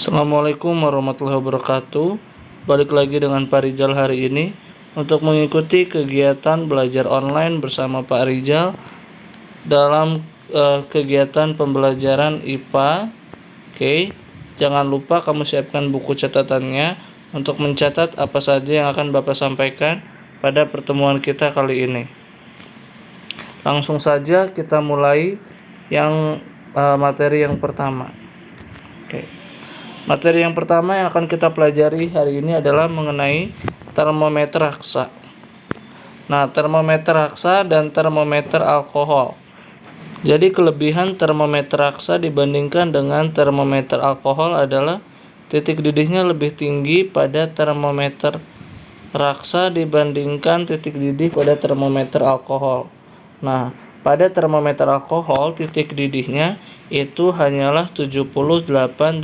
Assalamualaikum warahmatullahi wabarakatuh. Balik lagi dengan Pak Rizal hari ini untuk mengikuti kegiatan belajar online bersama Pak Rizal dalam kegiatan pembelajaran IPA. Oke, jangan lupa kamu siapkan buku catatannya untuk mencatat apa saja yang akan Bapak sampaikan pada pertemuan kita kali ini. Langsung saja kita mulai yang materi yang pertama. Oke. Materi yang pertama yang akan kita pelajari hari ini adalah mengenai termometer raksa. Nah, termometer raksa dan termometer alkohol. Jadi kelebihan termometer raksa dibandingkan dengan termometer alkohol adalah titik didihnya lebih tinggi pada termometer raksa dibandingkan titik didih pada termometer alkohol. Nah, pada termometer alkohol titik didihnya itu hanyalah 78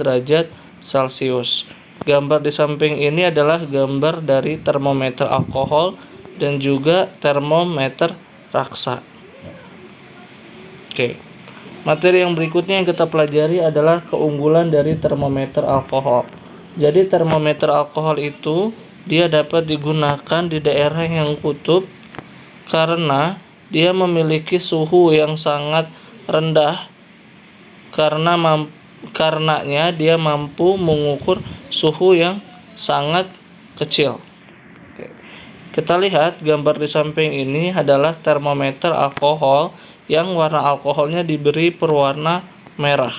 derajat Celcius. Gambar di samping ini adalah gambar dari termometer alkohol dan juga termometer raksa. Oke. Materi yang berikutnya yang kita pelajari adalah keunggulan dari termometer alkohol. Jadi termometer alkohol itu dia dapat digunakan di daerah yang kutub karena dia memiliki suhu yang sangat rendah karenanya dia mampu mengukur suhu yang sangat kecil. Oke. Kita lihat gambar di samping ini adalah termometer alkohol yang warna alkoholnya diberi berwarna merah.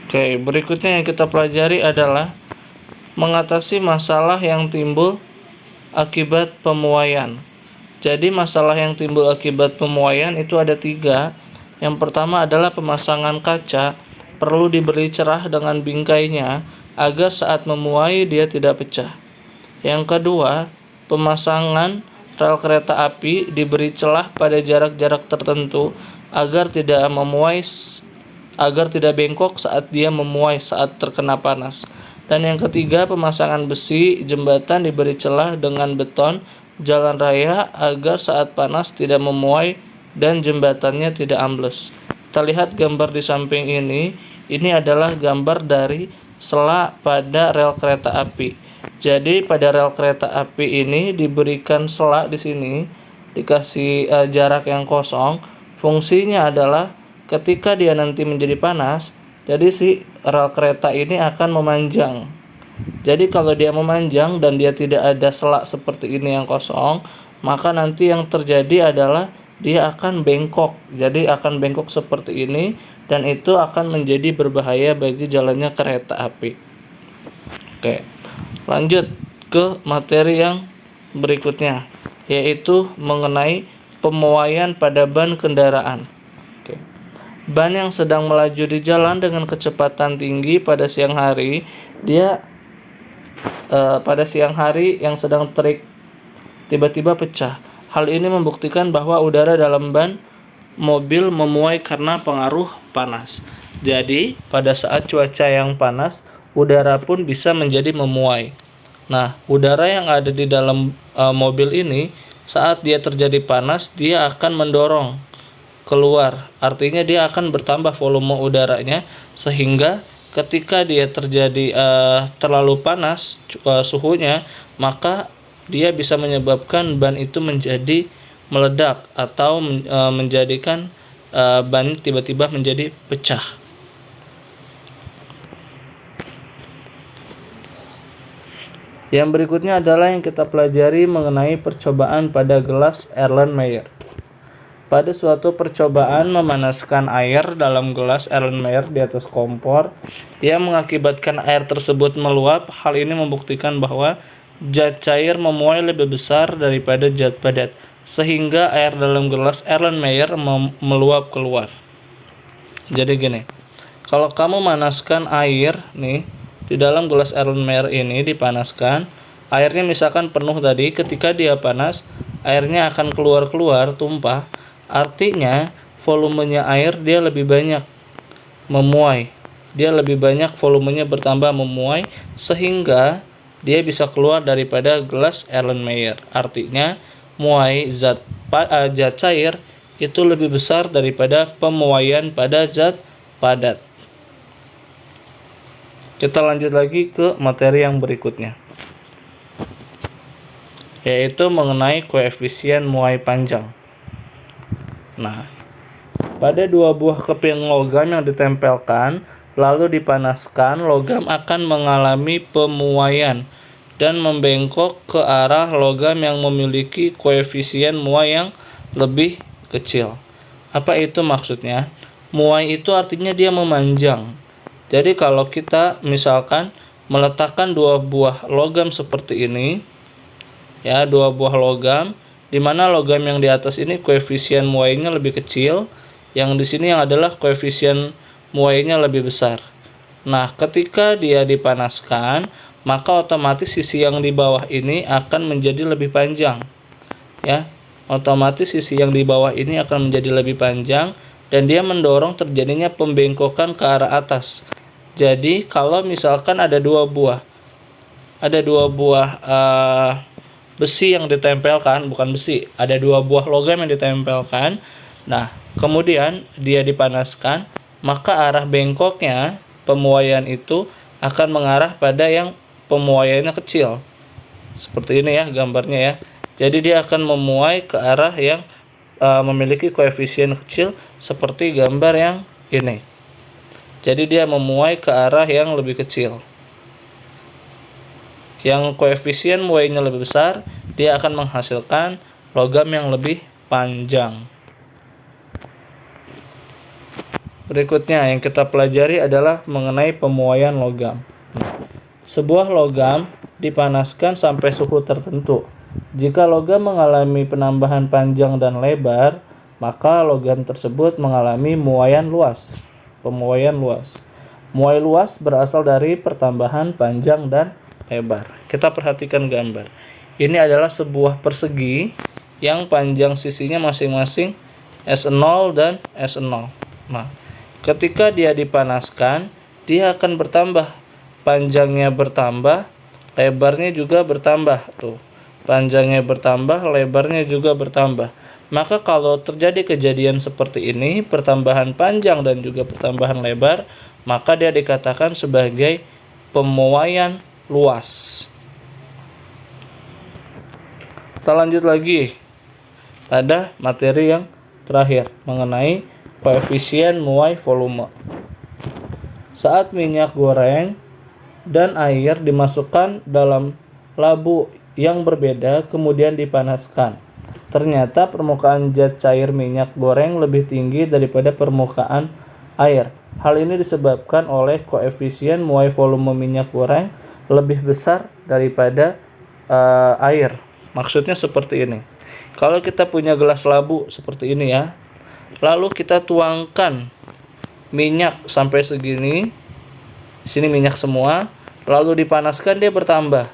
Oke, berikutnya yang kita pelajari adalah mengatasi masalah yang timbul akibat pemuaian. Jadi masalah yang timbul akibat pemuaian itu ada 3. Yang pertama adalah pemasangan kaca perlu diberi cerah dengan bingkainya agar saat memuai dia tidak pecah. Yang kedua, pemasangan rel kereta api diberi celah pada jarak-jarak tertentu agar tidak bengkok saat dia memuai saat terkena panas. Dan yang ketiga, pemasangan besi jembatan diberi celah dengan beton jalan raya agar saat panas tidak memuai dan jembatannya tidak ambles. Kita lihat gambar di samping ini adalah gambar dari sela pada rel kereta api. Jadi pada rel kereta api ini diberikan sela di sini, dikasih jarak yang kosong. Fungsinya adalah ketika dia nanti menjadi panas, jadi si rel kereta ini akan memanjang. Jadi kalau dia memanjang dan dia tidak ada sela seperti ini yang kosong, maka nanti yang terjadi adalah dia akan bengkok. Jadi akan bengkok seperti ini dan itu akan menjadi berbahaya bagi jalannya kereta api. Oke. Lanjut ke materi yang berikutnya, yaitu mengenai pemuaian pada ban kendaraan. Oke. Ban yang sedang melaju di jalan dengan kecepatan tinggi pada siang hari, pada siang hari yang sedang terik tiba-tiba pecah. Hal ini membuktikan bahwa udara dalam ban mobil memuai karena pengaruh panas. Jadi pada saat cuaca yang panas, udara pun bisa menjadi memuai. Nah, udara yang ada di dalam mobil ini saat dia terjadi panas, dia akan mendorong keluar. Artinya dia akan bertambah volume udaranya sehingga ketika dia terjadi terlalu panas suhunya, maka dia bisa menyebabkan ban itu menjadi meledak atau menjadikan ban tiba-tiba menjadi pecah. Yang berikutnya adalah yang kita pelajari mengenai percobaan pada gelas Erlenmeyer. Pada suatu percobaan memanaskan air dalam gelas Erlenmeyer di atas kompor yang mengakibatkan air tersebut meluap. Hal ini membuktikan bahwa zat cair memuai lebih besar daripada zat padat, sehingga air dalam gelas Erlenmeyer meluap keluar. Jadi gini, kalau kamu manaskan air nih di dalam gelas Erlenmeyer ini dipanaskan, airnya misalkan penuh tadi, ketika dia panas, airnya akan keluar tumpah. Artinya volumenya air dia lebih banyak memuai. Dia lebih banyak volumenya bertambah memuai sehingga dia bisa keluar daripada gelas Erlenmeyer. Artinya muai zat cair itu lebih besar daripada pemuaian pada zat padat. Kita lanjut lagi ke materi yang berikutnya, yaitu mengenai koefisien muai panjang. Nah, pada dua buah keping logam yang ditempelkan lalu dipanaskan, logam akan mengalami pemuaian dan membengkok ke arah logam yang memiliki koefisien muai yang lebih kecil. Apa itu maksudnya? Muai itu artinya dia memanjang. Jadi kalau kita misalkan meletakkan dua buah logam seperti ini, ya, dua buah logam, di mana logam yang di atas ini koefisien muainya lebih kecil, yang di sini yang adalah koefisien muainya lebih besar. Nah, ketika dia dipanaskan, maka otomatis sisi yang di bawah ini akan menjadi lebih panjang. Ya, otomatis sisi yang di bawah ini akan menjadi lebih panjang dan dia mendorong terjadinya pembengkokan ke arah atas. Jadi, kalau misalkan ada dua buah besi yang ditempelkan, bukan besi, ada dua buah logam yang ditempelkan. Nah, kemudian dia dipanaskan, maka arah bengkoknya pemuaian itu akan mengarah pada yang pemuaiannya kecil. Seperti ini ya gambarnya ya. Jadi dia akan memuai ke arah yang memiliki koefisien kecil seperti gambar yang ini. Jadi dia memuai ke arah yang lebih kecil. Yang koefisien muainya lebih besar, dia akan menghasilkan logam yang lebih panjang. Berikutnya yang kita pelajari adalah mengenai pemuaian logam. Sebuah logam dipanaskan sampai suhu tertentu. Jika logam mengalami penambahan panjang dan lebar, maka logam tersebut mengalami muaian luas. Pemuaian luas. Muai luas berasal dari pertambahan panjang dan lebar. Kita perhatikan gambar. Ini adalah sebuah persegi yang panjang sisinya masing-masing S0 dan S0. Nah, ketika dia dipanaskan, dia akan bertambah. Panjangnya bertambah, lebarnya juga bertambah. Tuh, panjangnya bertambah, lebarnya juga bertambah. Maka kalau terjadi kejadian seperti ini, pertambahan panjang dan juga pertambahan lebar, maka dia dikatakan sebagai pemuaian luas. Kita lanjut lagi pada materi yang terakhir mengenai koefisien muai volume. Saat minyak goreng dan air dimasukkan dalam labu yang berbeda kemudian dipanaskan, ternyata permukaan zat cair minyak goreng lebih tinggi daripada permukaan air. Hal ini disebabkan oleh koefisien muai volume minyak goreng lebih besar daripada air. Maksudnya seperti ini. Kalau kita punya gelas labu seperti ini ya, lalu kita tuangkan minyak sampai segini, di sini minyak semua, lalu dipanaskan dia bertambah.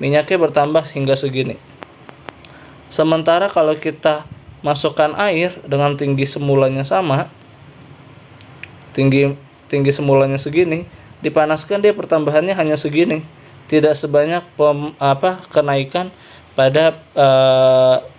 Minyaknya bertambah hingga segini. Sementara kalau kita masukkan air dengan tinggi semulanya sama, tinggi semulanya segini, dipanaskan dia pertambahannya hanya segini, tidak sebanyak kenaikan pada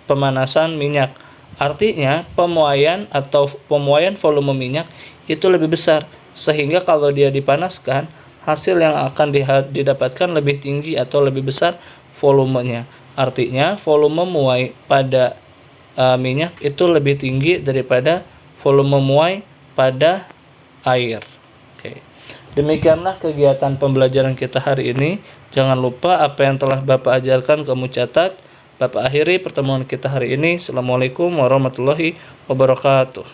pemanasan minyak. Artinya pemuaian volume minyak itu lebih besar, sehingga kalau dia dipanaskan, hasil yang akan didapatkan lebih tinggi atau lebih besar volumenya. Artinya volume muai pada minyak itu lebih tinggi daripada volume muai pada air. Oke. Demikianlah kegiatan pembelajaran kita hari ini. Jangan lupa apa yang telah Bapak ajarkan kamu catat. Bapak akhiri pertemuan kita hari ini. Assalamualaikum warahmatullahi wabarakatuh.